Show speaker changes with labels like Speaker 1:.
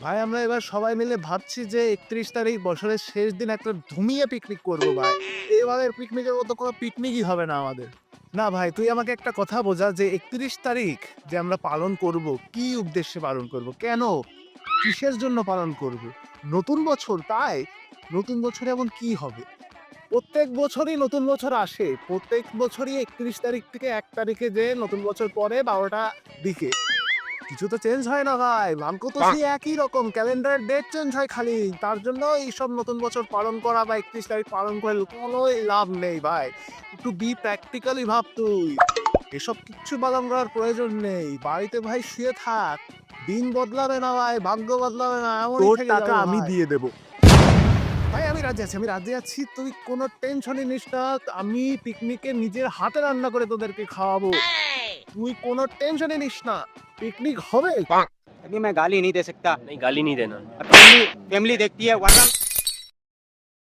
Speaker 1: ভাই আমরা এবার সবাই মিলে ভাবছি যে ৩১ তারিখ বছরের শেষ দিন একটা ধুমিয়ে পিকনিক করব ভাই। এবারের পিকনিকের মতো কোনো পিকনিকই হবে না আমাদের। না ভাই তুই আমাকে একটা কথা বোঝা যে ৩১ তারিখ যে আমরা পালন করব, কি উদ্দেশ্যে পালন করব? কেন? কিসের জন্য পালন করব? নতুন বছর তাই? নতুন বছরে এমন কি হবে? প্রত্যেক বছরই নতুন বছর আসে। প্রত্যেক বছরই ৩১ তারিখ থেকে ১ তারিখে যেয়ে নতুন বছর পরে ১২টা দিকে। কিছু তো চেঞ্জ হয় না ভাই। ভাগ্য তো সেই একই রকম। ক্যালেন্ডারের ডেট চেঞ্জ হয় খালি। তার জন্য এইসব নতুন বছর পালন করা বা ৩১ তারিখ পালন করে কোনোই লাভ নেই ভাই। একটু বি প্র্যাকটিক্যালি ভাব তুই। এসব কিচ্ছু পালন করার প্রয়োজন নেই। বাড়িতে ভাই শুয়ে থাক। দিন বদলাবে না ভাই, ভাগ্য বদলাবে না। এমনই
Speaker 2: তোর
Speaker 1: থেকে
Speaker 2: টাকা
Speaker 1: যাবে
Speaker 2: আমি
Speaker 1: ভাই।
Speaker 2: দিয়ে দেব।
Speaker 1: ভাই আমি রাজি আছি। তুই কোনো টেনশনই নিস না। আমি পিকনিকে নিজের হাতে রান্না করে তোদেরকে খাওয়াবো। তুই কোনো টেনশনই নিস না। পিকনিক হবে।
Speaker 3: अभी मैं गाली नहीं दे सकता।
Speaker 4: नहीं गाली नहीं देना।
Speaker 3: फैमिली फैमिली देखती है वरना